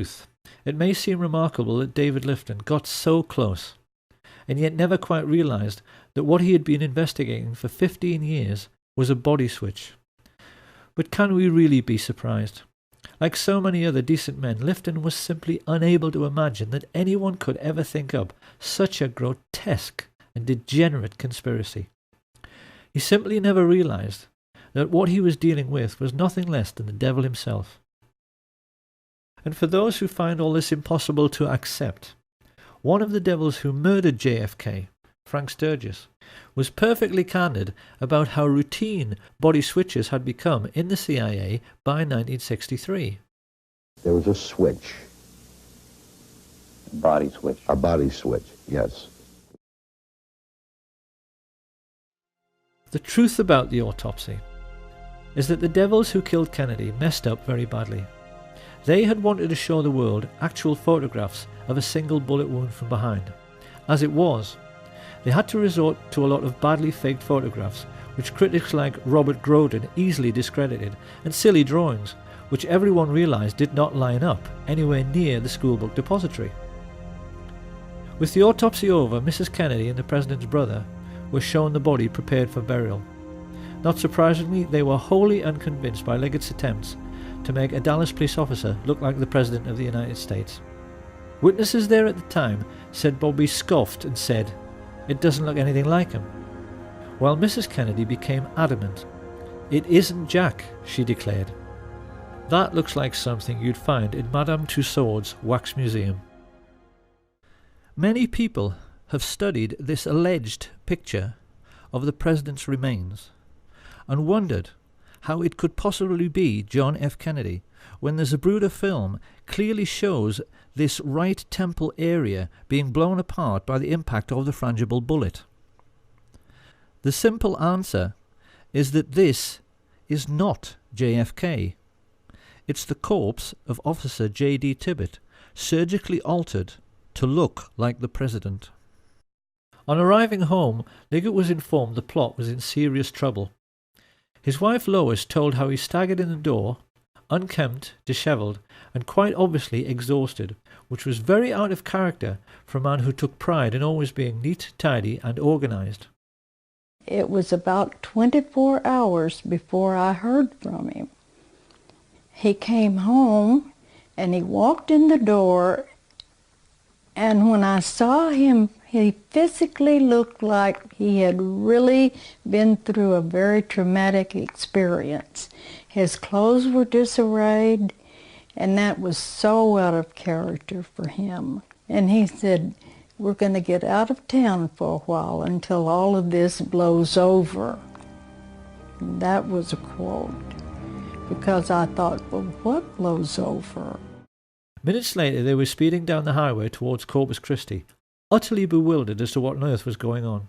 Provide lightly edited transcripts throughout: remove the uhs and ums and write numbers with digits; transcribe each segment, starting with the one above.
truth, it may seem remarkable that David Lifton got so close, and yet never quite realized that what he had been investigating for 15 years was a body switch. But can we really be surprised? Like so many other decent men, Lifton was simply unable to imagine that anyone could ever think up such a grotesque and degenerate conspiracy. He simply never realized that what he was dealing with was nothing less than the devil himself. And for those who find all this impossible to accept, one of the devils who murdered JFK, Frank Sturgis, was perfectly candid about how routine body switches had become in the CIA by 1963. There was a switch. A body switch. A body switch, yes. The truth about the autopsy is that the devils who killed Kennedy messed up very badly. They had wanted to show the world actual photographs of a single bullet wound from behind. As it was, they had to resort to a lot of badly faked photographs, which critics like Robert Groden easily discredited, and silly drawings, which everyone realized did not line up anywhere near the schoolbook depository. With the autopsy over, Mrs. Kennedy and the President's brother were shown the body prepared for burial. Not surprisingly, they were wholly unconvinced by Liggett's attempts to make a Dallas police officer look like the President of the United States. Witnesses there at the time said Bobby scoffed and said, "It doesn't look anything like him," while Mrs. Kennedy became adamant. "It isn't Jack," she declared. That looks like something you'd find in Madame Tussauds wax museum. Many people have studied this alleged picture of the President's remains and wondered how it could possibly be John F. Kennedy when the Zapruder film clearly shows this right temple area being blown apart by the impact of the frangible bullet. The simple answer is that this is not JFK. It's the corpse of Officer J.D. Tibbett, surgically altered to look like the President. On arriving home, Liggett was informed the plot was in serious trouble. His wife Lois told how he staggered in the door, unkempt, dishevelled, and quite obviously exhausted, which was very out of character for a man who took pride in always being neat, tidy, and organised. It was about 24 hours before I heard from him. He came home and he walked in the door, and when I saw him, he physically looked like he had really been through a very traumatic experience. His clothes were disarrayed, and that was so out of character for him. And he said, "We're going to get out of town for a while until all of this blows over." And that was a quote, because I thought, well, what blows over? Minutes later, they were speeding down the highway towards Corpus Christi, utterly bewildered as to what on earth was going on.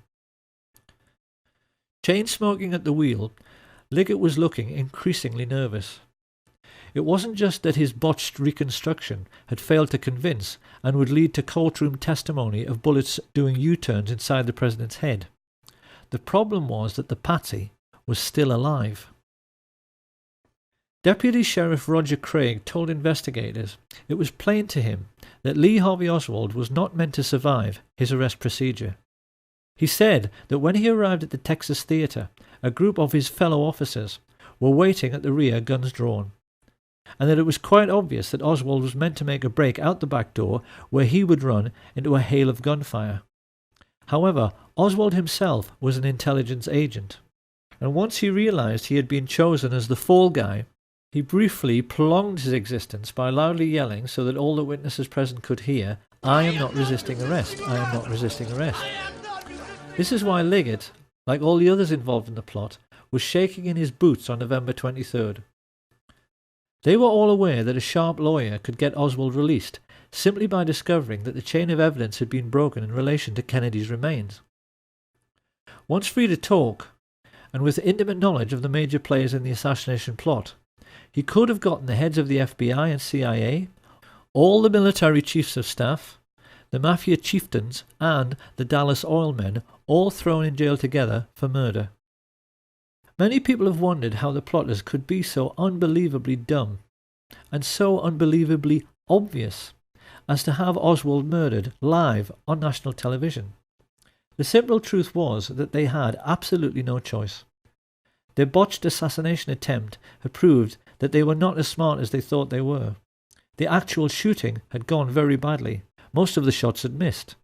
Chain-smoking at the wheel, Liggett was looking increasingly nervous. It wasn't just that his botched reconstruction had failed to convince and would lead to courtroom testimony of bullets doing U-turns inside the President's head. The problem was that the patsy was still alive. Deputy Sheriff Roger Craig told investigators it was plain to him that Lee Harvey Oswald was not meant to survive his arrest procedure. He said that when he arrived at the Texas Theater, a group of his fellow officers were waiting at the rear, guns drawn, and that it was quite obvious that Oswald was meant to make a break out the back door where he would run into a hail of gunfire. However, Oswald himself was an intelligence agent, and once he realized he had been chosen as the fall guy, he briefly prolonged his existence by loudly yelling so that all the witnesses present could hear, "I am not resisting arrest. I am not resisting arrest." This is why Liggett, like all the others involved in the plot, was shaking in his boots on November 23rd. They were all aware that a sharp lawyer could get Oswald released simply by discovering that the chain of evidence had been broken in relation to Kennedy's remains. Once free to talk, and with intimate knowledge of the major players in the assassination plot, he could have gotten the heads of the FBI and CIA, all the military chiefs of staff, the mafia chieftains, and the Dallas oil men all thrown in jail together for murder. Many people have wondered how the plotters could be so unbelievably dumb and so unbelievably obvious as to have Oswald murdered live on national television. The simple truth was that they had absolutely no choice. Their botched assassination attempt had proved that they were not as smart as they thought they were. The actual shooting had gone very badly. Most of the shots had missed.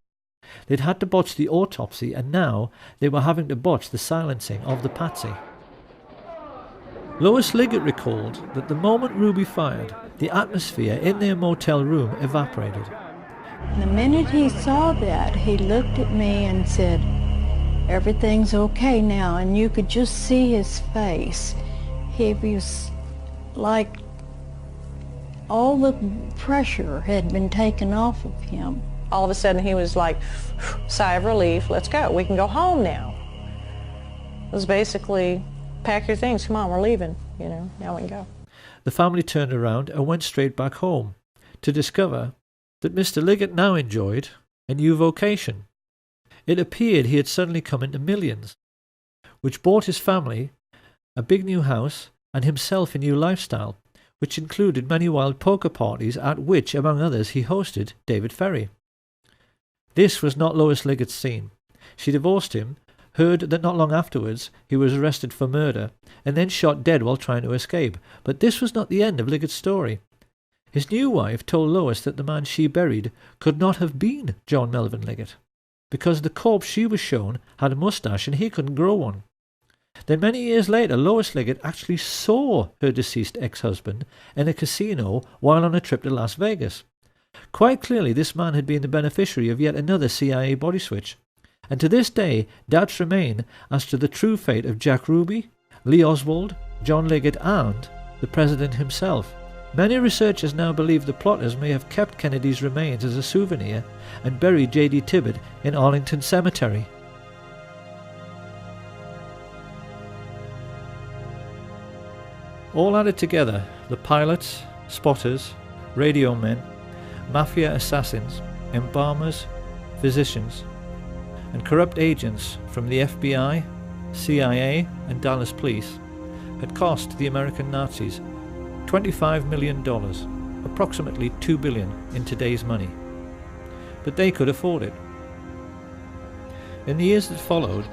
They'd had to botch the autopsy, and now they were having to botch the silencing of the patsy. Lois Liggett recalled that the moment Ruby fired, the atmosphere in their motel room evaporated. The minute he saw that, he looked at me and said, "Everything's okay now," and you could just see his face. He was like all the pressure had been taken off of him. All of a sudden he was like, sigh of relief, let's go, we can go home now. It was basically, pack your things, come on, we're leaving, now we can go. The family turned around and went straight back home to discover that Mr. Liggett now enjoyed a new vocation. It appeared he had suddenly come into millions, which bought his family a big new house and himself a new lifestyle, which included many wild poker parties at which, among others, he hosted David Ferrie. This was not Lois Liggett's scene. She divorced him, heard that not long afterwards he was arrested for murder, and then shot dead while trying to escape. But this was not the end of Liggett's story. His new wife told Lois that the man she buried could not have been John Melvin Liggett, because the corpse she was shown had a moustache and he couldn't grow one. Then many years later, Lois Liggett actually saw her deceased ex-husband in a casino while on a trip to Las Vegas. Quite clearly, this man had been the beneficiary of yet another CIA body switch. And to this day, doubts remain as to the true fate of Jack Ruby, Lee Oswald, John Liggett, and the president himself. Many researchers now believe the plotters may have kept Kennedy's remains as a souvenir and buried J.D. Tibbett in Arlington Cemetery. All added together, the pilots, spotters, radio men, mafia assassins, embalmers, physicians, and corrupt agents from the FBI, CIA, and Dallas Police had cost the American Nazis $25 million, approximately $2 billion in today's money. But they could afford it. In the years that followed,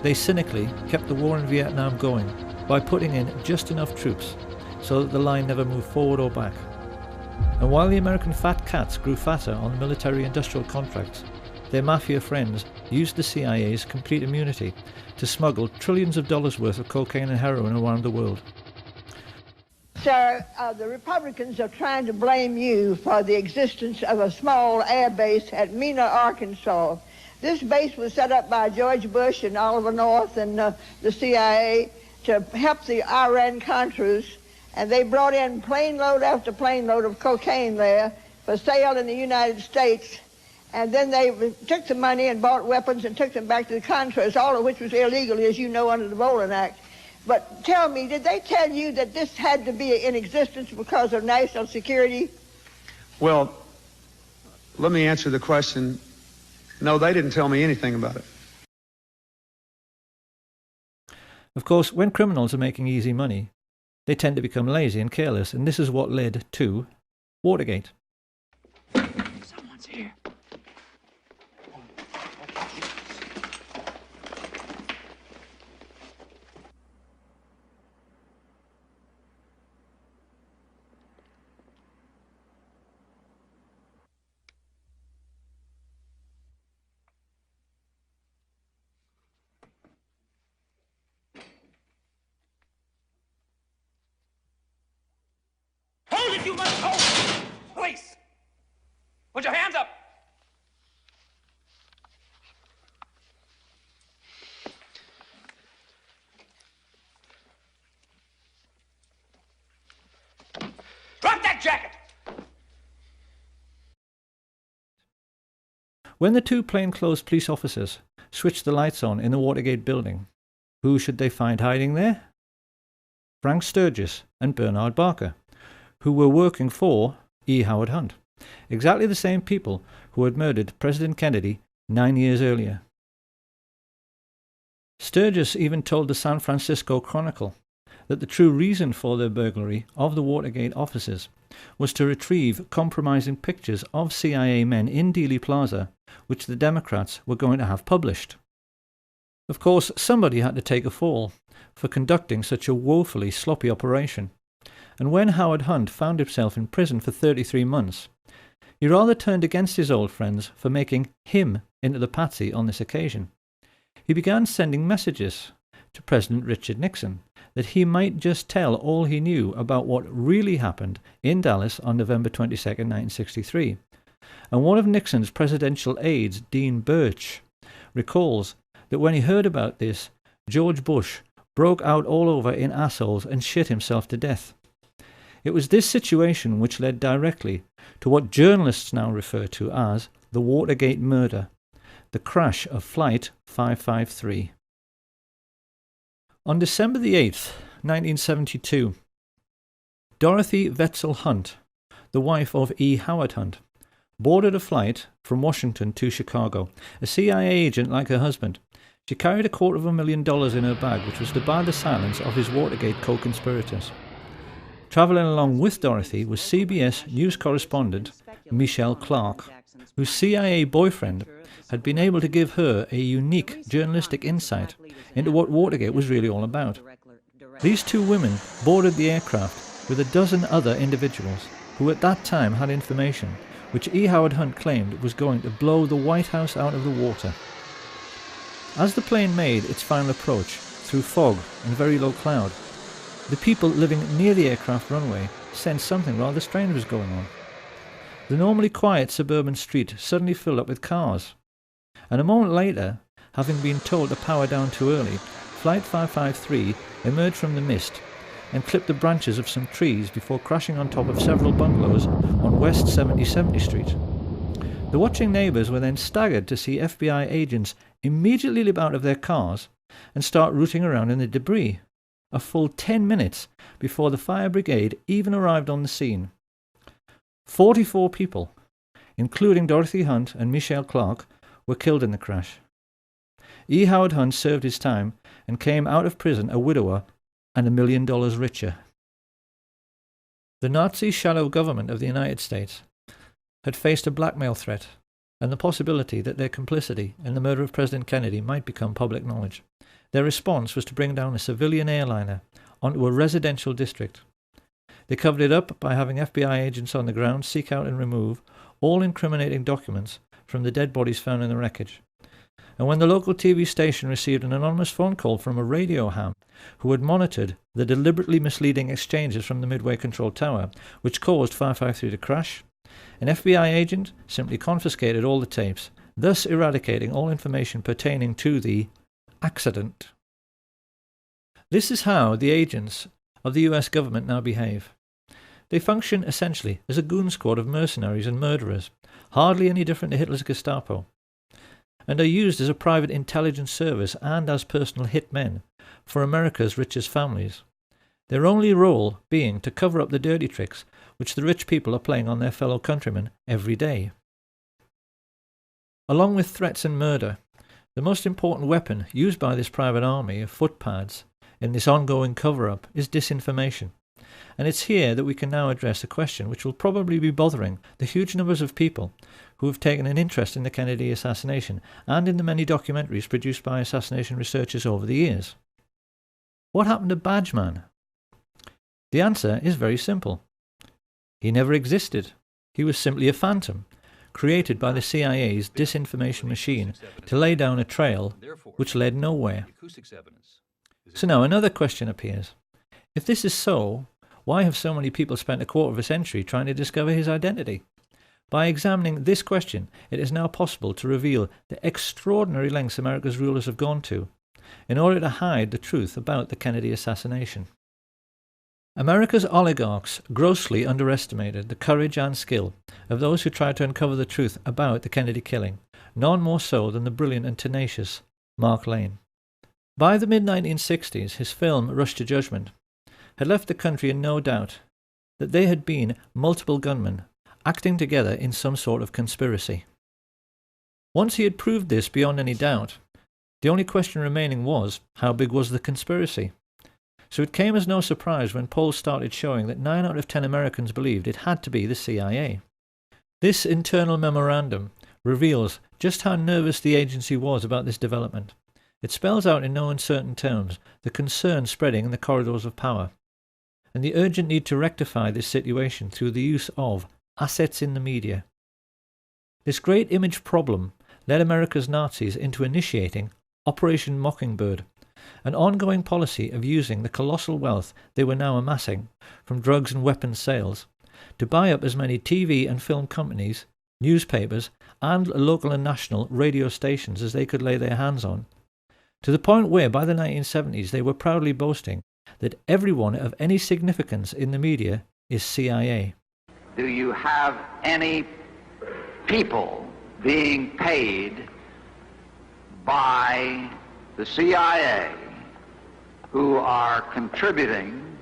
they cynically kept the war in Vietnam going by putting in just enough troops so that the line never moved forward or back. And while the American fat cats grew fatter on military-industrial contracts, their mafia friends used the CIA's complete immunity to smuggle trillions of dollars worth of cocaine and heroin around the world. Sir, the Republicans are trying to blame you for the existence of a small air base at Mena, Arkansas. This base was set up by George Bush and Oliver North and the CIA to help the Iran-Contras, and they brought in plane load after plane load of cocaine there for sale in the United States, and then they took the money and bought weapons and took them back to the Contras, all of which was illegal, as you know, under the Bolin Act. But tell me, did they tell you that this had to be in existence because of national security? Well, let me answer the question. No, they didn't tell me anything about it. Of course, when criminals are making easy money, they tend to become lazy and careless, and this is what led to Watergate. Someone's here. Hold it, you must hold! Police! Put your hands up! Drop that jacket! When the two plainclothes police officers switched the lights on in the Watergate building, who should they find hiding there? Frank Sturgis and Bernard Barker, who were working for E. Howard Hunt, exactly the same people who had murdered President Kennedy 9 years earlier. Sturgis even told the San Francisco Chronicle that the true reason for their burglary of the Watergate offices was to retrieve compromising pictures of CIA men in Dealey Plaza, which the Democrats were going to have published. Of course, somebody had to take a fall for conducting such a woefully sloppy operation, and when Howard Hunt found himself in prison for 33 months, he rather turned against his old friends for making him into the patsy on this occasion. He began sending messages to President Richard Nixon that he might just tell all he knew about what really happened in Dallas on November 22, 1963. And one of Nixon's presidential aides, Dean Birch, recalls that when he heard about this, George Bush broke out all over in assholes and shit himself to death. It was this situation which led directly to what journalists now refer to as the Watergate murder, the crash of Flight 553. On December the 8th, 1972, Dorothy Wetzel Hunt, the wife of E. Howard Hunt, boarded a flight from Washington to Chicago. A CIA agent like her husband, she carried $250,000 in her bag, which was to buy the silence of his Watergate co-conspirators. Travelling along with Dorothy was CBS news correspondent Michelle Clark, whose CIA boyfriend had been able to give her a unique journalistic insight into what Watergate was really all about. These two women boarded the aircraft with a dozen other individuals who at that time had information which E. Howard Hunt claimed was going to blow the White House out of the water. As the plane made its final approach through fog and very low cloud, the people living near the aircraft runway sensed something rather strange was going on. The normally quiet suburban street suddenly filled up with cars, and a moment later, having been told to power down too early, Flight 553 emerged from the mist and clipped the branches of some trees before crashing on top of several bungalows on West 70th Street. The watching neighbours were then staggered to see FBI agents immediately leap out of their cars and start rooting around in the debris, a full 10 minutes before the fire brigade even arrived on the scene. 44 people, including Dorothy Hunt and Michelle Clark, were killed in the crash. E. Howard Hunt served his time and came out of prison a widower and $1 million richer. The Nazi shadow government of the United States had faced a blackmail threat and the possibility that their complicity in the murder of President Kennedy might become public knowledge. Their response was to bring down a civilian airliner onto a residential district. They covered it up by having FBI agents on the ground seek out and remove all incriminating documents from the dead bodies found in the wreckage. And when the local TV station received an anonymous phone call from a radio ham who had monitored the deliberately misleading exchanges from the Midway Control Tower, which caused 553 to crash, an FBI agent simply confiscated all the tapes, thus eradicating all information pertaining to the accident. This is how the agents of the US government now behave. They function essentially as a goon squad of mercenaries and murderers, hardly any different to Hitler's Gestapo, and are used as a private intelligence service and as personal hitmen for America's richest families, their only role being to cover up the dirty tricks which the rich people are playing on their fellow countrymen every day. Along with threats and murder, the most important weapon used by this private army of footpads in this ongoing cover-up is disinformation. And it's here that we can now address a question which will probably be bothering the huge numbers of people who have taken an interest in the Kennedy assassination and in the many documentaries produced by assassination researchers over the years. What happened to Badgeman? The answer is very simple. He never existed. He was simply a phantom, created by the CIA's disinformation machine to lay down a trail which led nowhere. So now another question appears. If this is so, why have so many people spent a quarter of a century trying to discover his identity? By examining this question, it is now possible to reveal the extraordinary lengths America's rulers have gone to in order to hide the truth about the Kennedy assassination. America's oligarchs grossly underestimated the courage and skill of those who tried to uncover the truth about the Kennedy killing, none more so than the brilliant and tenacious Mark Lane. By the mid-1960s, his film Rush to Judgment had left the country in no doubt that they had been multiple gunmen acting together in some sort of conspiracy. Once he had proved this beyond any doubt, the only question remaining was, how big was the conspiracy? So it came as no surprise when polls started showing that 9 out of 10 Americans believed it had to be the CIA. This internal memorandum reveals just how nervous the agency was about this development. It spells out in no uncertain terms the concern spreading in the corridors of power, and the urgent need to rectify this situation through the use of assets in the media. This great image problem led America's Nazis into initiating Operation Mockingbird, an ongoing policy of using the colossal wealth they were now amassing from drugs and weapons sales to buy up as many TV and film companies, newspapers, and local and national radio stations as they could lay their hands on, to the point where by the 1970s they were proudly boasting that everyone of any significance in the media is CIA. Do you have any people being paid by the CIA who are contributing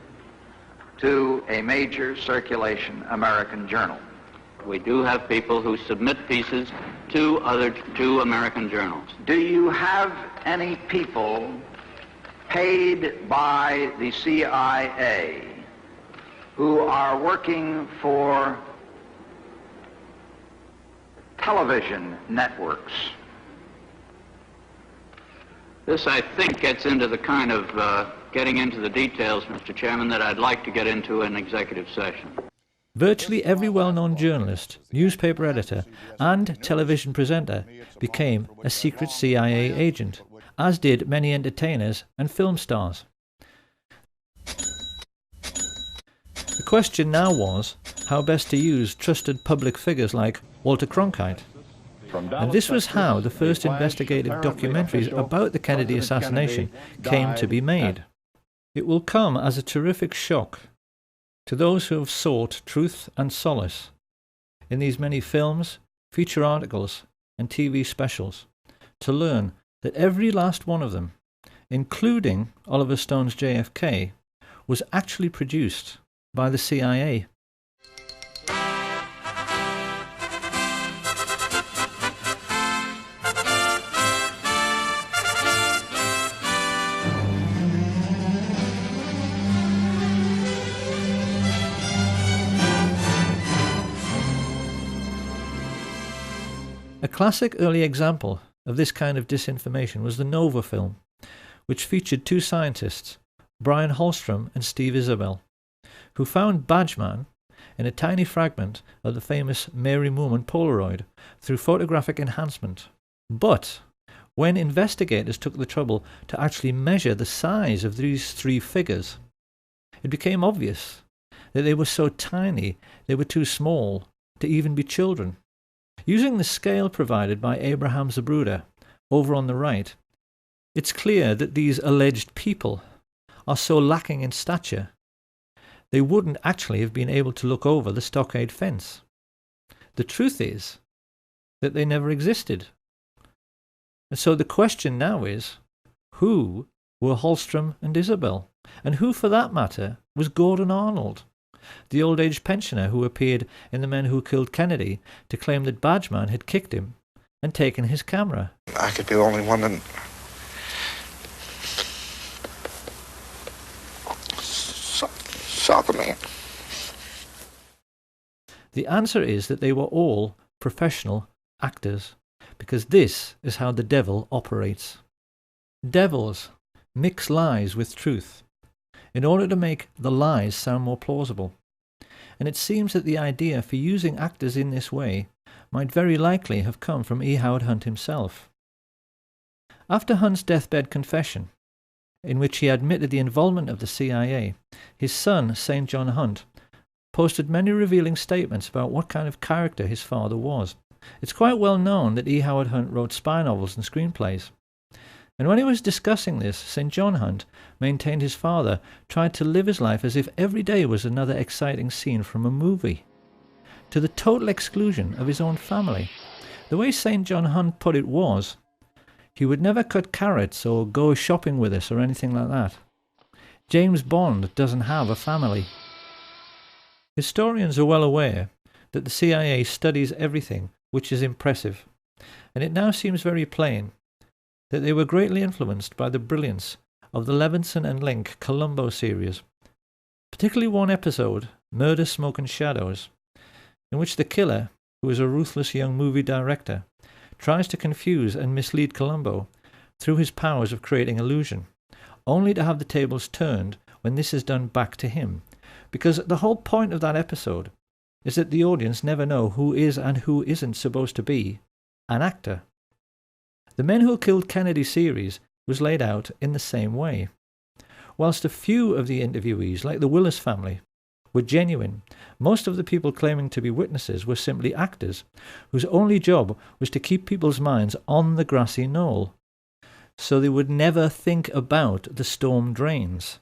to a major circulation American journal? We do have people who submit pieces to American journals. Do you have any people paid by the CIA who are working for television networks? This, I think, gets into the kind of getting into the details, Mr. Chairman, that I'd like to get into in executive session. Virtually every well-known journalist, newspaper editor, and television presenter became a secret CIA agent, as did many entertainers and film stars. The question now was how best to use trusted public figures like Walter Cronkite. And this was how the first investigative documentaries about the Kennedy assassination came to be made. It will come as a terrific shock to those who have sought truth and solace in these many films, feature articles, and TV specials, to learn that every last one of them, including Oliver Stone's JFK, was actually produced by the CIA. A classic early example of this kind of disinformation was the Nova film, which featured two scientists, Brian Holstrom and Steve Isabel, who found Badgeman in a tiny fragment of the famous Mary Moorman Polaroid through photographic enhancement. But when investigators took the trouble to actually measure the size of these three figures, it became obvious that they were so tiny they were too small to even be children. Using the scale provided by Abraham Zapruder over on the right, it's clear that these alleged people are so lacking in stature they wouldn't actually have been able to look over the stockade fence. The truth is that they never existed. And so the question now is, who were Holstrom and Isabel? And who, for that matter, was Gordon Arnold, the old-age pensioner who appeared in The Men Who Killed Kennedy to claim that Badgeman had kicked him and taken his camera? I could be the only one that saw the man. The answer is that they were all professional actors, because this is how the devil operates. Devils mix lies with truth in order to make the lies sound more plausible. And it seems that the idea for using actors in this way might very likely have come from E. Howard Hunt himself. After Hunt's deathbed confession, in which he admitted the involvement of the CIA, his son, St. John Hunt, posted many revealing statements about what kind of character his father was. It's quite well known that E. Howard Hunt wrote spy novels and screenplays. And when he was discussing this, St. John Hunt maintained his father tried to live his life as if every day was another exciting scene from a movie, to the total exclusion of his own family. The way St. John Hunt put it was, he would never cut carrots or go shopping with us or anything like that. James Bond doesn't have a family. Historians are well aware that the CIA studies everything which is impressive, and it now seems very plain that they were greatly influenced by the brilliance of the Levinson and Link Columbo series, particularly one episode, Murder, Smoke and Shadows, in which the killer, who is a ruthless young movie director, tries to confuse and mislead Columbo through his powers of creating illusion, only to have the tables turned when this is done back to him, because the whole point of that episode is that the audience never know who is and who isn't supposed to be an actor. The Men Who Killed Kennedy series was laid out in the same way. Whilst a few of the interviewees, like the Willis family, were genuine, most of the people claiming to be witnesses were simply actors, whose only job was to keep people's minds on the grassy knoll, so they would never think about the storm drains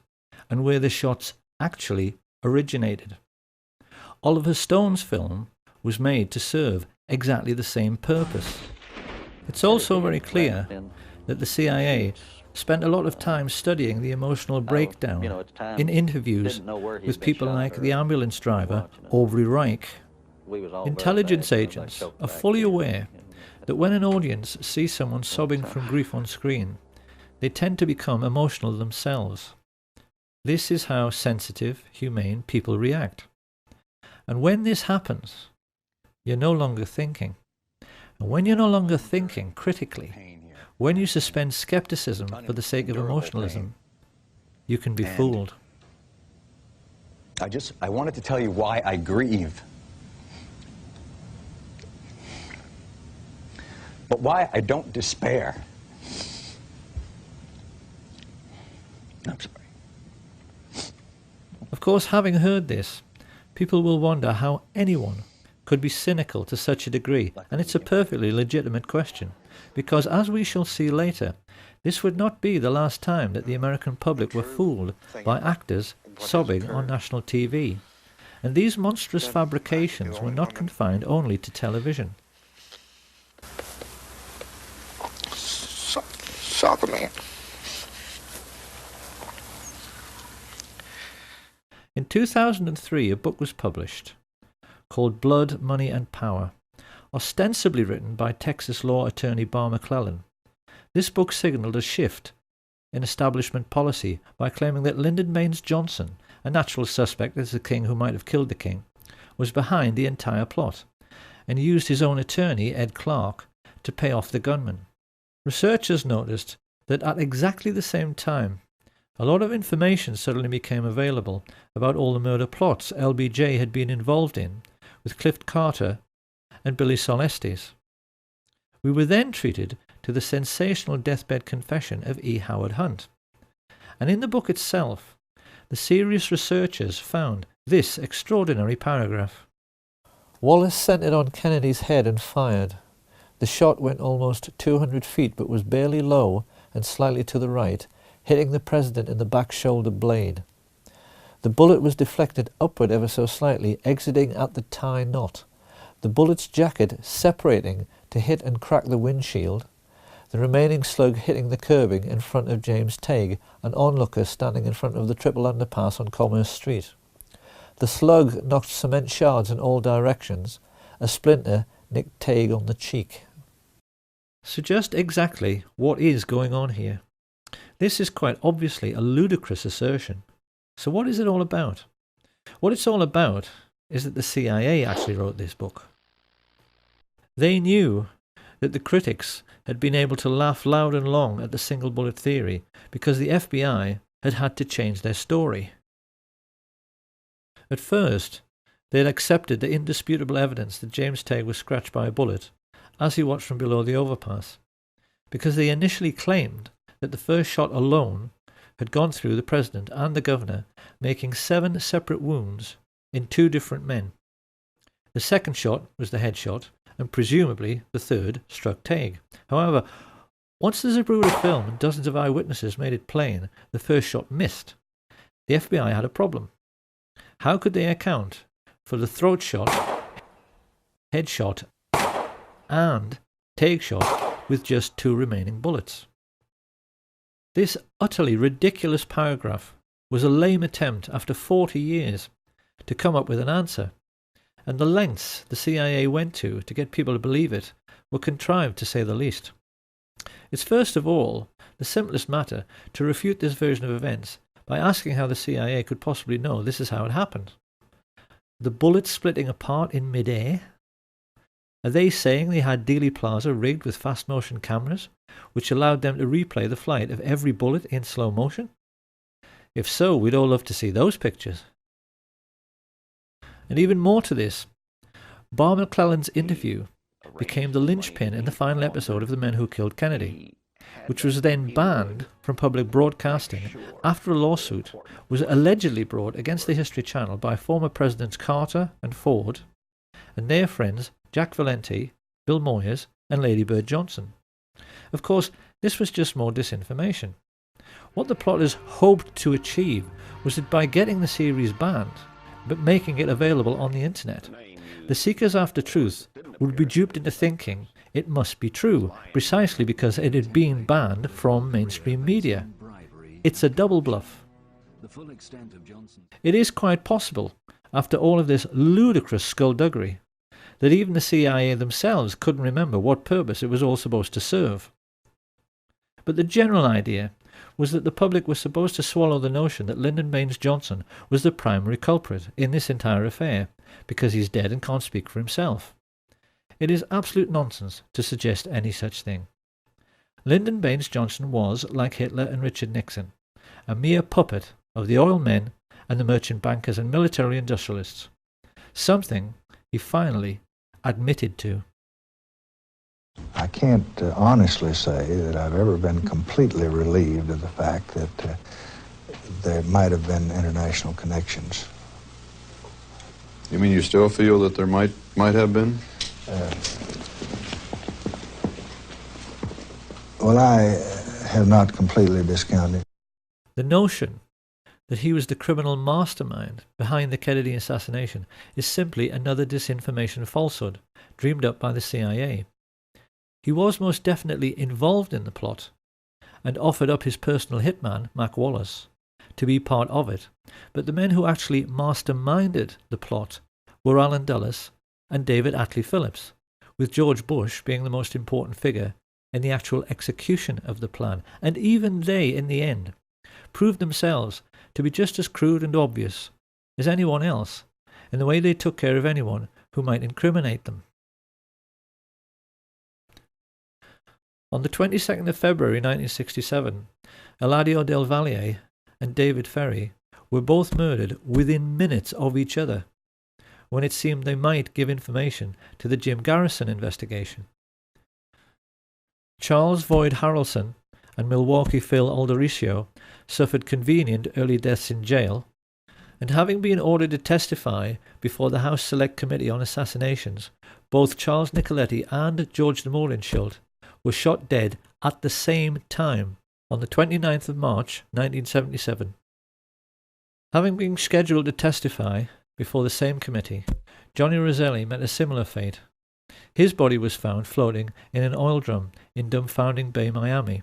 and where the shots actually originated. Oliver Stone's film was made to serve exactly the same purpose. It's also very clear that the CIA spent a lot of time studying the emotional breakdown in interviews with people like the ambulance driver, Aubrey Reich. Intelligence agents are fully aware that when an audience sees someone sobbing from grief on screen, they tend to become emotional themselves. This is how sensitive, humane people react. And when this happens, you're no longer thinking. And when you're no longer thinking critically, when you suspend skepticism for the sake of emotionalism, you can be fooled. I wanted to tell you why I grieve. But why I don't despair. I'm sorry. Of course, having heard this, people will wonder how anyone could be cynical to such a degree, and it's a perfectly legitimate question, because as we shall see later, this would not be the last time that the American public were fooled by actors sobbing on national TV. And these monstrous fabrications were not confined only to television. Soccer man. In 2003, a book was published called Blood, Money and Power, ostensibly written by Texas law attorney Bar McClellan. This book signalled a shift in establishment policy by claiming that Lyndon Baines Johnson, a natural suspect as the king who might have killed the king, was behind the entire plot, and used his own attorney, Ed Clark, to pay off the gunman. Researchers noticed that at exactly the same time, a lot of information suddenly became available about all the murder plots LBJ had been involved in with Cliff Carter and Billy Solestes. We were then treated to the sensational deathbed confession of E. Howard Hunt. And in the book itself, the serious researchers found this extraordinary paragraph. Wallace centered on Kennedy's head and fired. The shot went almost 200 feet but was barely low and slightly to the right, hitting the president in the back shoulder blade. The bullet was deflected upward ever so slightly, exiting at the tie knot. The bullet's jacket separating to hit and crack the windshield, the remaining slug hitting the curbing in front of James Tague, an onlooker standing in front of the triple underpass on Commerce Street. The slug knocked cement shards in all directions. A splinter nicked Tague on the cheek. So just exactly what is going on here? This is quite obviously a ludicrous assertion. So what is it all about? What it's all about is that the CIA actually wrote this book. They knew that the critics had been able to laugh loud and long at the single bullet theory because the FBI had had to change their story. At first, they had accepted the indisputable evidence that James Tague was scratched by a bullet as he watched from below the overpass, because they initially claimed that the first shot alone had gone through the president and the governor, making 7 separate wounds in 2 different men. The second shot was the headshot, and presumably the third struck Tague. However, once the Zapruder film and dozens of eyewitnesses made it plain the first shot missed, the FBI had a problem. How could they account for the throat shot, headshot, and Tague shot with just 2 remaining bullets? This utterly ridiculous paragraph was a lame attempt after 40 years to come up with an answer, and the lengths the CIA went to get people to believe it were contrived to say the least. It's first of all the simplest matter to refute this version of events by asking how the CIA could possibly know this is how it happened. The bullets splitting apart in mid-air? Are they saying they had Dealey Plaza rigged with fast-motion cameras, which allowed them to replay the flight of every bullet in slow motion? If so, we'd all love to see those pictures. And even more to this, Barr McClellan's interview became the linchpin in the final episode of The Men Who Killed Kennedy, which was then banned from public broadcasting after a lawsuit was allegedly brought against the History Channel by former Presidents Carter and Ford and their friends Jack Valenti, Bill Moyers and Lady Bird Johnson. Of course, this was just more disinformation. What the plotters hoped to achieve was that by getting the series banned, but making it available on the internet, the seekers after truth would be duped into thinking it must be true, precisely because it had been banned from mainstream media. It's a double bluff. It is quite possible, after all of this ludicrous skullduggery, that even the CIA themselves couldn't remember what purpose it was all supposed to serve. But the general idea was that the public was supposed to swallow the notion that Lyndon Baines Johnson was the primary culprit in this entire affair, because he's dead and can't speak for himself. It is absolute nonsense to suggest any such thing. Lyndon Baines Johnson was, like Hitler and Richard Nixon, a mere puppet of the oil men and the merchant bankers and military industrialists, something he finally admitted to. I can't honestly say that I've ever been completely relieved of the fact that there might have been international connections. You mean you still feel that there might have been? Well, I have not completely discounted. The notion that he was the criminal mastermind behind the Kennedy assassination is simply another disinformation falsehood dreamed up by the CIA. He was most definitely involved in the plot and offered up his personal hitman, Mac Wallace, to be part of it, but the men who actually masterminded the plot were Alan Dulles and David Atlee Phillips, with George Bush being the most important figure in the actual execution of the plan, and even they, in the end, proved themselves to be just as crude and obvious as anyone else in the way they took care of anyone who might incriminate them. On the 22nd of February 1967, Eladio Del Valle and David Ferrie were both murdered within minutes of each other, when it seemed they might give information to the Jim Garrison investigation. Charles Boyd Harrelson and Milwaukee Phil Aldericio suffered convenient early deaths in jail, and having been ordered to testify before the House Select Committee on Assassinations, both Charles Nicoletti and George de Mohrenschildt were shot dead at the same time on the 29th of March 1977. Having been scheduled to testify before the same committee, Johnny Roselli met a similar fate. His body was found floating in an oil drum in Dumbfounding Bay, Miami,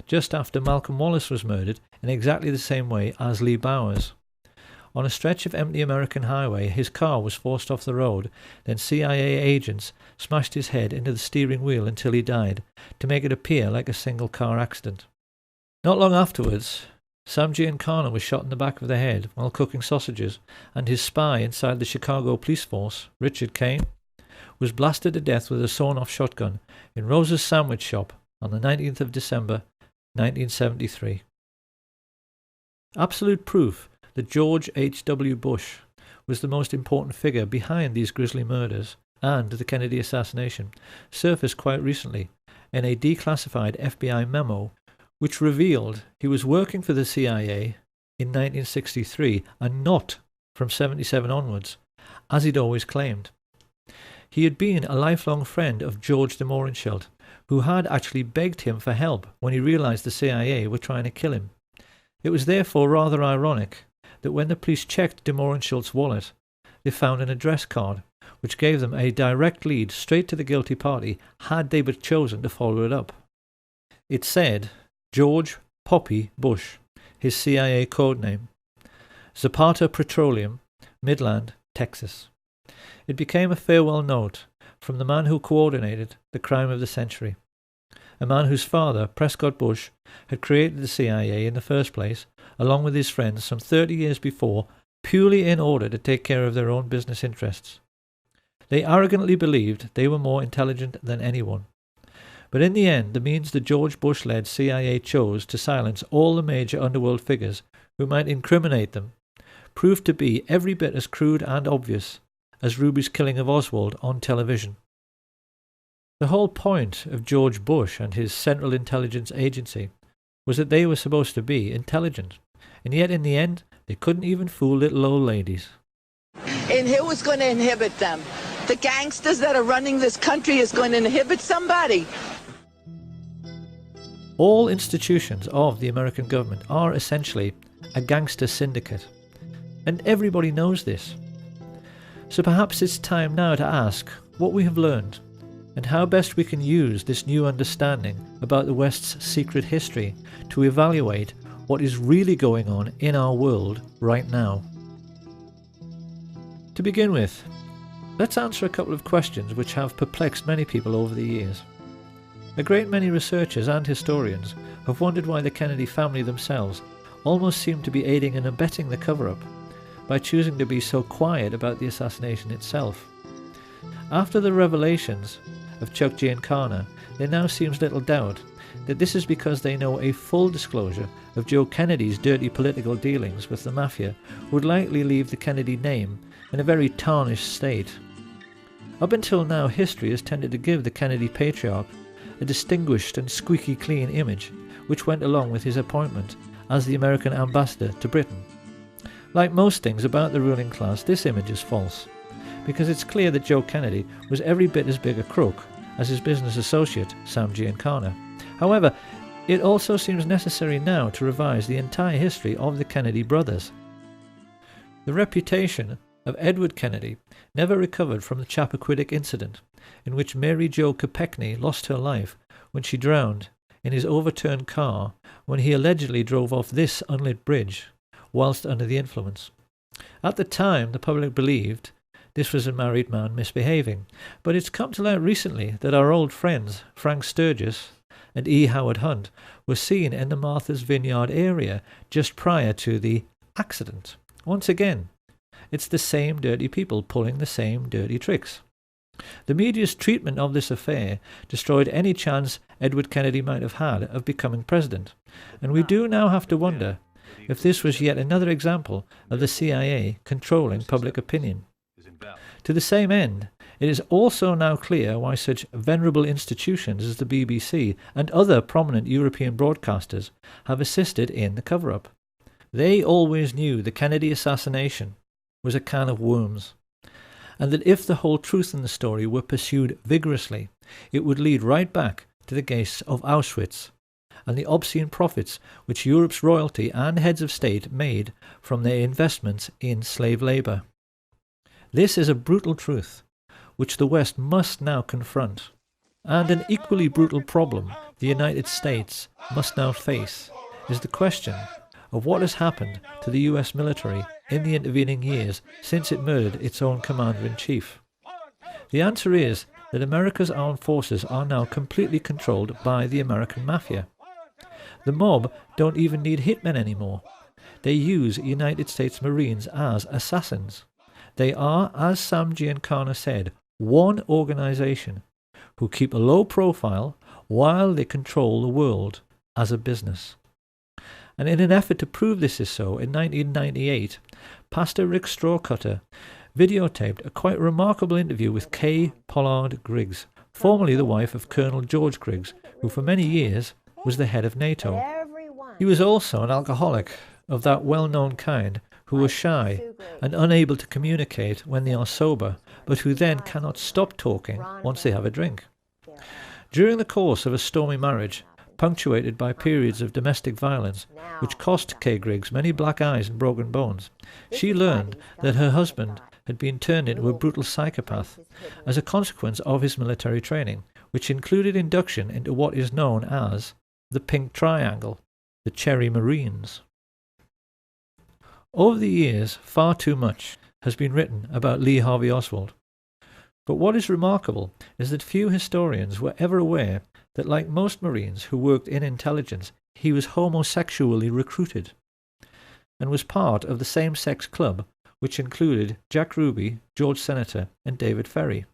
just after Malcolm Wallace was murdered in exactly the same way as Lee Bowers. On a stretch of empty American highway, his car was forced off the road, then CIA agents smashed his head into the steering wheel until he died, to make it appear like a single-car accident. Not long afterwards, Sam Giancana was shot in the back of the head while cooking sausages, and his spy inside the Chicago police force, Richard Kane, was blasted to death with a sawn-off shotgun in Rose's Sandwich Shop on the 19th of December, 1973. Absolute proof that George H.W. Bush was the most important figure behind these grisly murders and the Kennedy assassination surfaced quite recently in a declassified FBI memo which revealed he was working for the CIA in 1963 and not from 77 onwards, as he'd always claimed. He had been a lifelong friend of George de Mohrenschildt, who had actually begged him for help when he realized the CIA were trying to kill him. It was therefore rather ironic that when the police checked de Mohrenschildt's wallet, they found an address card, which gave them a direct lead straight to the guilty party had they but chosen to follow it up. It said George Poppy Bush, his CIA code name, Zapata Petroleum, Midland, Texas. It became a farewell note from the man who coordinated the crime of the century. a man whose father, Prescott Bush, had created the CIA in the first place, along with his friends some 30 years before, purely in order to take care of their own business interests. They arrogantly believed they were more intelligent than anyone. But in the end, the means the George Bush-led CIA chose to silence all the major underworld figures who might incriminate them proved to be every bit as crude and obvious as Ruby's killing of Oswald on television. The whole point of George Bush and his Central Intelligence Agency was that they were supposed to be intelligent, and yet in the end they couldn't even fool little old ladies. And who is going to inhibit them? The gangsters that are running this country is going to inhibit somebody. All institutions of the American government are essentially a gangster syndicate, and everybody knows this. So perhaps it's time now to ask what we have learned and how best we can use this new understanding about the West's secret history to evaluate what is really going on in our world right now. To begin with, let's answer a couple of questions which have perplexed many people over the years. A great many researchers and historians have wondered why the Kennedy family themselves almost seem to be aiding and abetting the cover-up by choosing to be so quiet about the assassination itself. After the revelations of Chuck Giancana, there now seems little doubt that this is because they know a full disclosure of Joe Kennedy's dirty political dealings with the mafia would likely leave the Kennedy name in a very tarnished state. Up until now, history has tended to give the Kennedy patriarch a distinguished and squeaky clean image which went along with his appointment as the American ambassador to Britain. Like most things about the ruling class, this image is false, because it's clear that Joe Kennedy was every bit as big a crook as his business associate, Sam Giancana. However, it also seems necessary now to revise the entire history of the Kennedy brothers. The reputation of Edward Kennedy never recovered from the Chappaquiddick incident, in which Mary Jo Kopechne lost her life when she drowned in his overturned car when he allegedly drove off this unlit bridge whilst under the influence. At the time, the public believed this was a married man misbehaving, but it's come to light recently that our old friends Frank Sturgis and E. Howard Hunt were seen in the Martha's Vineyard area just prior to the accident. Once again, it's the same dirty people pulling the same dirty tricks. The media's treatment of this affair destroyed any chance Edward Kennedy might have had of becoming president, and we do now have to wonder if this was yet another example of the CIA controlling public opinion. To the same end, it is also now clear why such venerable institutions as the BBC and other prominent European broadcasters have assisted in the cover-up. They always knew the Kennedy assassination was a can of worms, and that if the whole truth in the story were pursued vigorously, it would lead right back to the gates of Auschwitz and the obscene profits which Europe's royalty and heads of state made from their investments in slave labour. This is a brutal truth which the West must now confront, and an equally brutal problem the United States must now face is the question of what has happened to the US military in the intervening years since it murdered its own commander-in-chief. The answer is that America's armed forces are now completely controlled by the American mafia. The mob don't even need hitmen anymore. They use United States Marines as assassins. They are, as Sam Giancana said, one organization who keep a low profile while they control the world as a business. And in an effort to prove this is so, in 1998, Pastor Rick Strawcutter videotaped a quite remarkable interview with Kay Pollard Griggs, formerly the wife of Colonel George Griggs, who for many years was the head of NATO. He was also an alcoholic of that well-known kind who are shy and unable to communicate when they are sober, but who then cannot stop talking once they have a drink. During the course of a stormy marriage, punctuated by periods of domestic violence, which cost Kay Griggs many black eyes and broken bones, she learned that her husband had been turned into a brutal psychopath as a consequence of his military training, which included induction into what is known as the Pink Triangle, the Cherry Marines. Over the years, far too much has been written about Lee Harvey Oswald. But what is remarkable is that few historians were ever aware that, like most Marines who worked in intelligence, he was homosexually recruited and was part of the same-sex club which included Jack Ruby, George Senator, and David Ferry.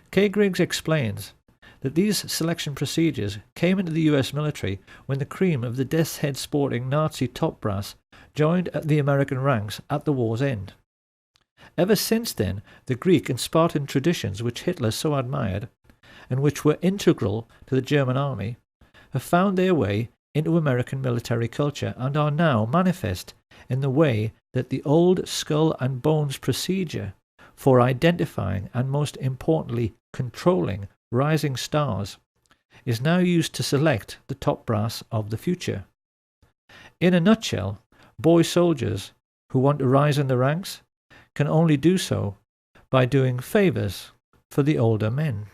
Kay Griggs explains that these selection procedures came into the US military when the cream of the death's head sporting Nazi top brass joined the American ranks at the war's end. Ever since then, the Greek and Spartan traditions which Hitler so admired, and which were integral to the German army, have found their way into American military culture and are now manifest in the way that the old skull and bones procedure for identifying and, most importantly, controlling rising stars is now used to select the top brass of the future. In a nutshell, boy soldiers who want to rise in the ranks can only do so by doing favors for the older men.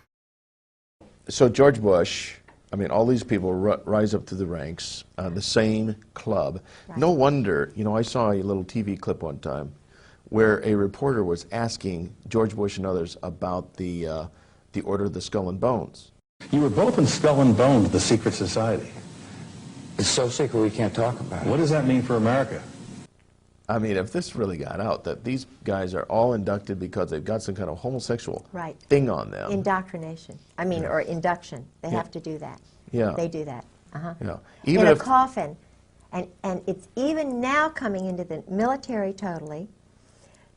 So George Bush, I mean, all these people rise up to the ranks, the same club. Right. No wonder, you know, I saw a little TV clip one time where a reporter was asking George Bush and others about the Order of the Skull and Bones. You were both in Skull and Bones, the secret society. It's so secret we can't talk about it. What does that mean for America? I mean, if this really got out, that these guys are all inducted because they've got some kind of homosexual thing on them. Indoctrination. I mean, or induction. They have to do that. Yeah. They do that. Yeah. Even in a coffin. And it's even now coming into the military totally.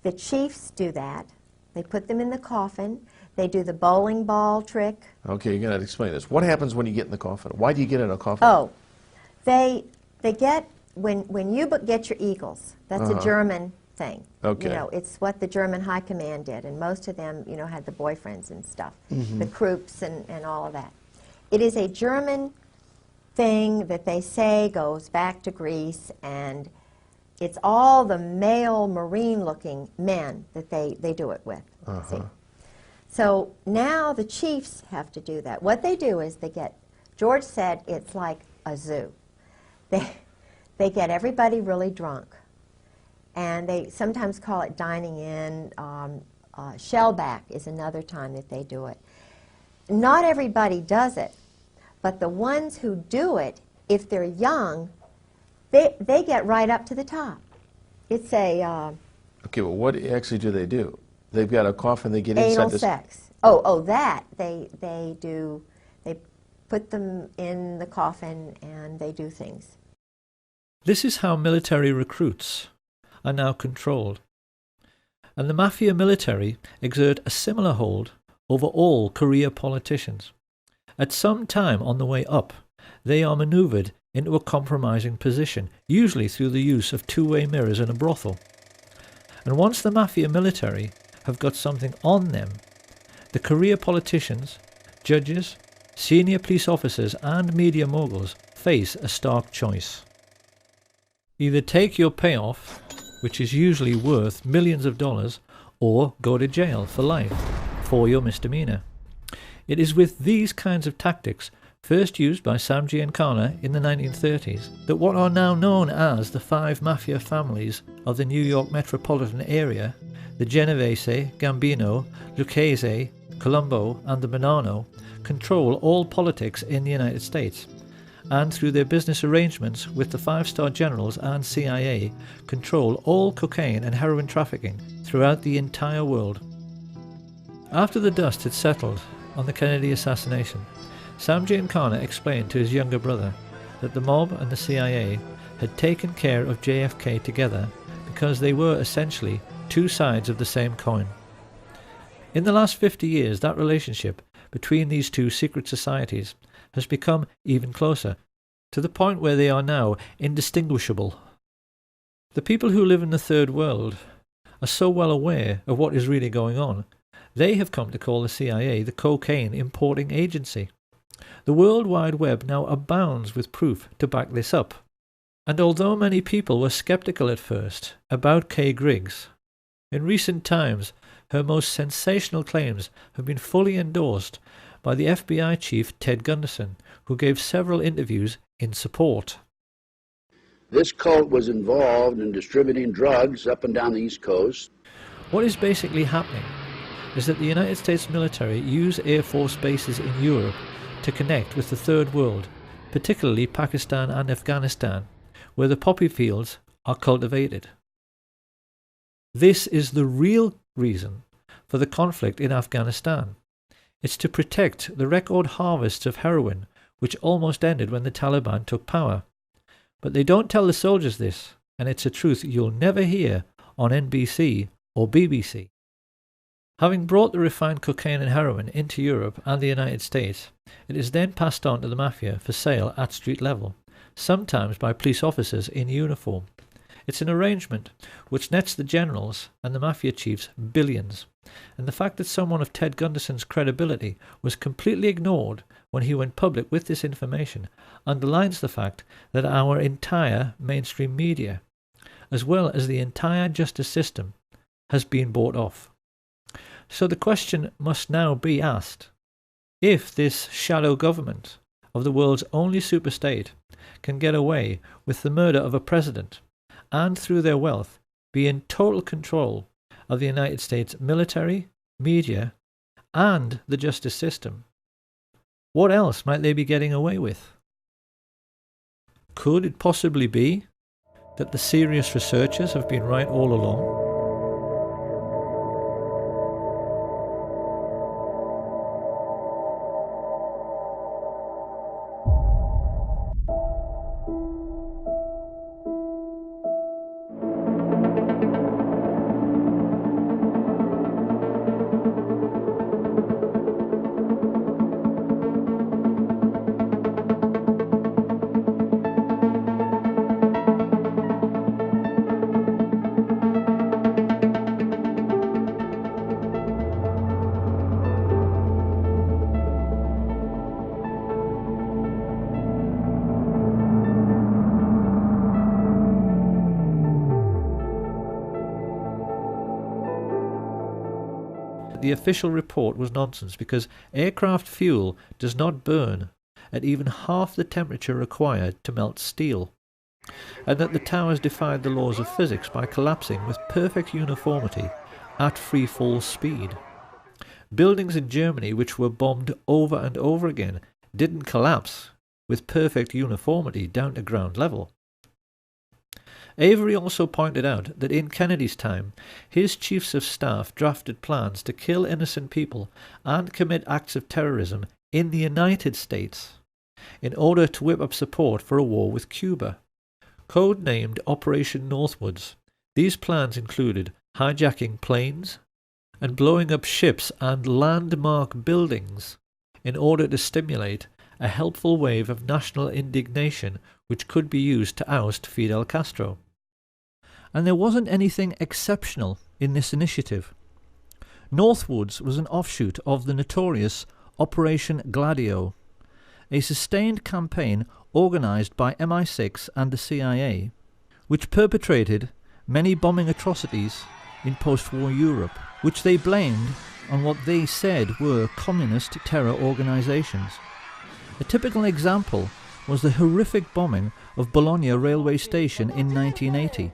The chiefs do that. They put them in the coffin. They do the bowling ball trick. Okay, you're going to explain this. What happens when you get in the coffin? Why do you get in a coffin? Oh, they get... When you get your eagles, that's a German thing. Okay. You know, it's what the German high command did, and most of them, you know, had the boyfriends and stuff, the Krupps and all of that. It is a German thing that they say goes back to Greece, and it's all the male Marine-looking men that they do it with. See? So now the chiefs have to do that. What they do is they get, George said it's like a zoo. They get everybody really drunk, and they sometimes call it dining in. Shellback is another time that they do it. Not everybody does it, but the ones who do it, if they're young, they get right up to the top. It's a... okay, well, what actually do they do? They've got a coffin, they get inside this... Anal sex. Oh, that. They put them in the coffin, and they do things. This is how military recruits are now controlled, and the mafia military exert a similar hold over all career politicians. At some time on the way up, they are manoeuvred into a compromising position, usually through the use of two-way mirrors in a brothel. And once the mafia military have got something on them, the career politicians, judges, senior police officers and media moguls face a stark choice. Either take your payoff, which is usually worth millions of dollars, or go to jail for life for your misdemeanor. It is with these kinds of tactics, first used by Sam Giancana in the 1930s, that what are now known as the 5 mafia families of the New York metropolitan area, the Genovese, Gambino, Lucchese, Colombo and the Bonanno, control all politics in the United States, and through their business arrangements with the 5-star generals and CIA, control all cocaine and heroin trafficking throughout the entire world. After the dust had settled on the Kennedy assassination, Sam Giancana explained to his younger brother that the mob and the CIA had taken care of JFK together because they were essentially two sides of the same coin. In the last 50 years, that relationship between these two secret societies has become even closer, to the point where they are now indistinguishable. The people who live in the third world are so well aware of what is really going on, they have come to call the CIA the cocaine importing agency. The World Wide Web now abounds with proof to back this up. And although many people were skeptical at first about Kay Griggs, in recent times her most sensational claims have been fully endorsed by the FBI chief Ted Gunderson, who gave several interviews in support. This cult was involved in distributing drugs up and down the East Coast. What is basically happening is that the United States military use Air Force bases in Europe to connect with the Third World, particularly Pakistan and Afghanistan, where the poppy fields are cultivated. This is the real reason for the conflict in Afghanistan. It's to protect the record harvests of heroin which almost ended when the Taliban took power. But they don't tell the soldiers this, and it's a truth you'll never hear on NBC or BBC. Having brought the refined cocaine and heroin into Europe and the United States, it is then passed on to the mafia for sale at street level, sometimes by police officers in uniform. It's an arrangement which nets the generals and the mafia chiefs billions, and the fact that someone of Ted Gunderson's credibility was completely ignored when he went public with this information underlines the fact that our entire mainstream media, as well as the entire justice system, has been bought off. So the question must now be asked: if this shadow government of the world's only superstate can get away with the murder of a president and through their wealth be in total control of the United States military, media, and the justice system, what else might they be getting away with? Could it possibly be that the serious researchers have been right all along? The official report was nonsense because aircraft fuel does not burn at even half the temperature required to melt steel, and that the towers defied the laws of physics by collapsing with perfect uniformity at free fall speed. Buildings in Germany which were bombed over and over again didn't collapse with perfect uniformity down to ground level. Avery also pointed out that in Kennedy's time, his chiefs of staff drafted plans to kill innocent people and commit acts of terrorism in the United States in order to whip up support for a war with Cuba. Codenamed Operation Northwoods, these plans included hijacking planes and blowing up ships and landmark buildings in order to stimulate a helpful wave of national indignation which could be used to oust Fidel Castro. And there wasn't anything exceptional in this initiative. Northwoods was an offshoot of the notorious Operation Gladio, a sustained campaign organized by MI6 and the CIA, which perpetrated many bombing atrocities in post-war Europe, which they blamed on what they said were communist terror organizations. A typical example was the horrific bombing of Bologna railway station in 1980.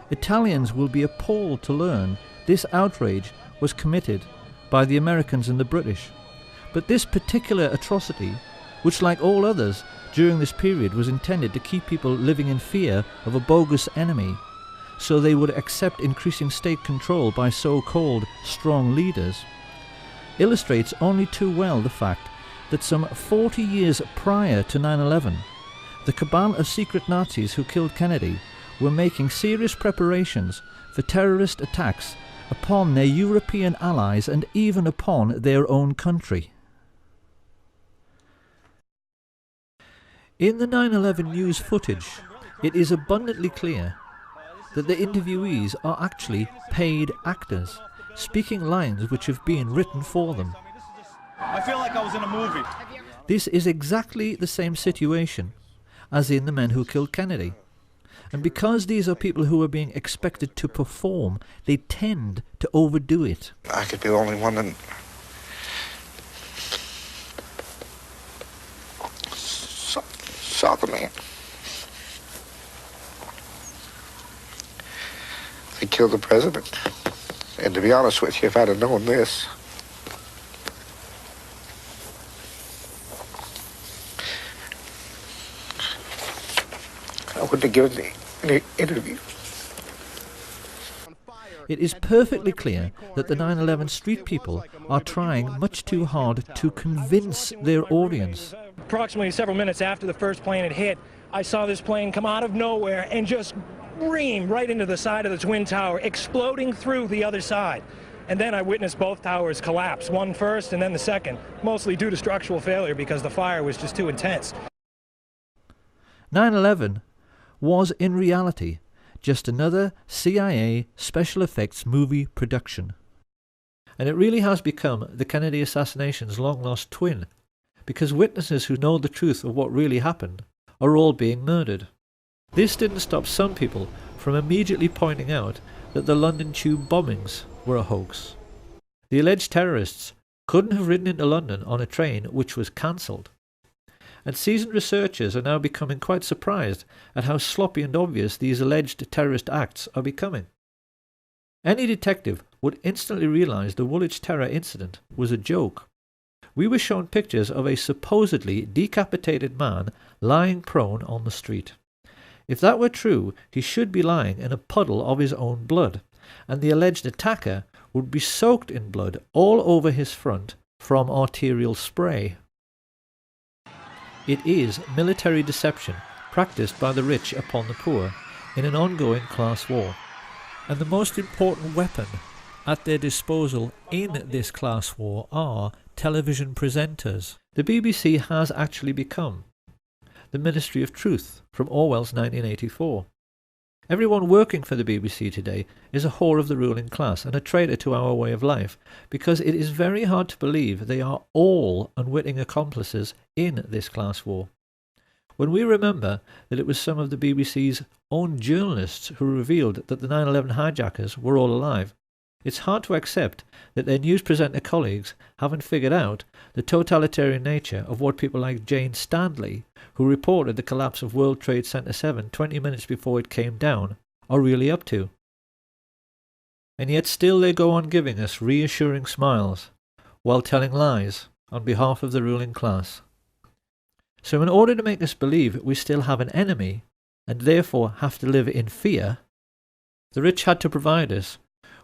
Italians will be appalled to learn this outrage was committed by the Americans and the British. But this particular atrocity, which like all others during this period was intended to keep people living in fear of a bogus enemy, so they would accept increasing state control by so-called strong leaders, illustrates only too well the fact that some 40 years prior to 9/11, the cabal of secret Nazis who killed Kennedy were making serious preparations for terrorist attacks upon their European allies and even upon their own country. In the 9/11 news footage, it is abundantly clear that the interviewees are actually paid actors, speaking lines which have been written for them. I feel like I was in a movie. This is exactly the same situation as in The Men Who Killed Kennedy. And because these are people who are being expected to perform, they tend to overdo it. I could be the only one that... saw the man. They killed the president. And to be honest with you, if I'd have known this, I wouldn't have given any interview. It is perfectly clear that the 9/11 street people are trying much too hard to convince their audience. Approximately several minutes after the first plane had hit, I saw this plane come out of nowhere and just ream right into the side of the Twin Tower, exploding through the other side. And then I witnessed both towers collapse, one first and then the second, mostly due to structural failure because the fire was just too intense. 9/11 was in reality just another CIA special effects movie production. And it really has become the Kennedy assassination's long-lost twin, because witnesses who know the truth of what really happened are all being murdered. This didn't stop some people from immediately pointing out that the London Tube bombings were a hoax. The alleged terrorists couldn't have ridden into London on a train which was cancelled. And seasoned researchers are now becoming quite surprised at how sloppy and obvious these alleged terrorist acts are becoming. Any detective would instantly realise the Woolwich terror incident was a joke. We were shown pictures of a supposedly decapitated man lying prone on the street. If that were true, he should be lying in a puddle of his own blood, and the alleged attacker would be soaked in blood all over his front from arterial spray. It is military deception practiced by the rich upon the poor in an ongoing class war. And the most important weapon at their disposal in this class war are television presenters. The BBC has actually become the Ministry of Truth from Orwell's 1984. Everyone working for the BBC today is a whore of the ruling class and a traitor to our way of life, because it is very hard to believe they are all unwitting accomplices in this class war. When we remember that it was some of the BBC's own journalists who revealed that the 9/11 hijackers were all alive, it's hard to accept that their news presenter colleagues haven't figured out the totalitarian nature of what people like Jane Stanley, who reported the collapse of World Trade Center 7 20 minutes before it came down, are really up to. And yet still they go on giving us reassuring smiles while telling lies on behalf of the ruling class. So in order to make us believe we still have an enemy and therefore have to live in fear, the rich had to provide us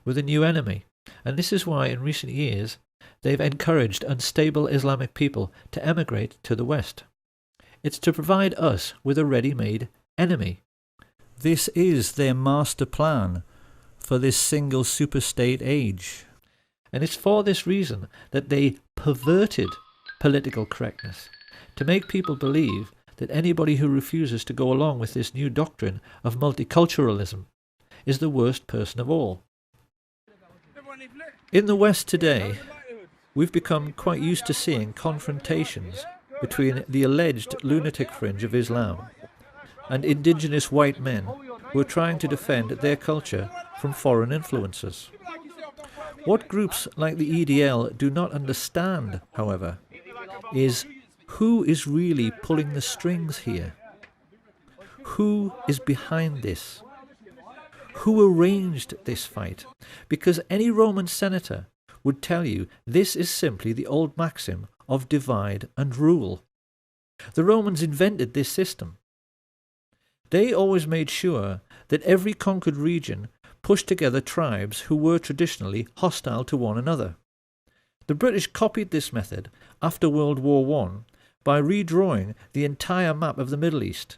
with a new enemy, and this is why in recent years they've encouraged unstable Islamic people to emigrate to the West. It's to provide us with a ready-made enemy. This is their master plan for this single superstate age. And it's for this reason that they perverted political correctness, to make people believe that anybody who refuses to go along with this new doctrine of multiculturalism is the worst person of all. In the West today, we've become quite used to seeing confrontations between the alleged lunatic fringe of Islam and indigenous white men who are trying to defend their culture from foreign influences. What groups like the EDL do not understand, however, is who is really pulling the strings here? Who is behind this? Who arranged this fight? Because any Roman senator would tell you this is simply the old maxim of divide and rule. The Romans invented this system. They always made sure that every conquered region pushed together tribes who were traditionally hostile to one another. The British copied this method after World War I by redrawing the entire map of the Middle East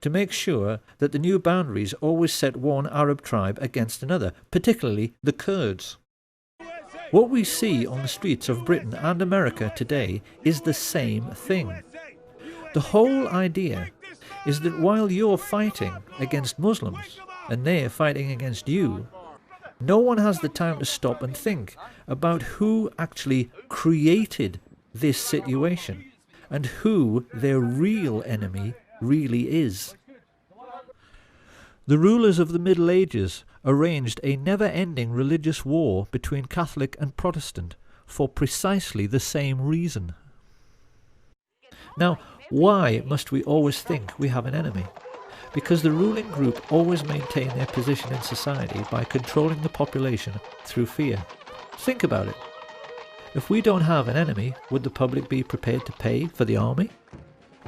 to make sure that the new boundaries always set one Arab tribe against another, particularly the Kurds. What we see on the streets of Britain and America today is the same thing. The whole idea is that while you're fighting against Muslims and they're fighting against you, no one has the time to stop and think about who actually created this situation and who their real enemy really is. The rulers of the Middle Ages arranged a never-ending religious war between Catholic and Protestant for precisely the same reason. Now, why must we always think we have an enemy? Because the ruling group always maintain their position in society by controlling the population through fear. Think about it. If we don't have an enemy, would the public be prepared to pay for the army?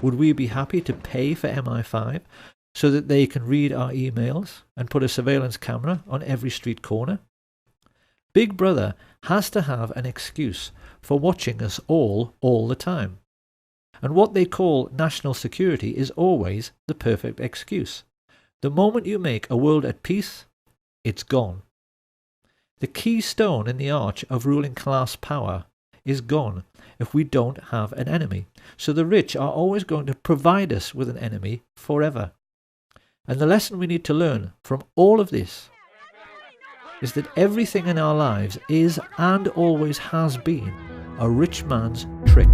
Would we be happy to pay for MI5 so that they can read our emails and put a surveillance camera on every street corner? Big Brother has to have an excuse for watching us all the time. And what they call national security is always the perfect excuse. The moment you make a world at peace, it's gone. The keystone in the arch of ruling class power is gone if we don't have an enemy. So the rich are always going to provide us with an enemy forever. And the lesson we need to learn from all of this is that everything in our lives is and always has been a rich man's trick.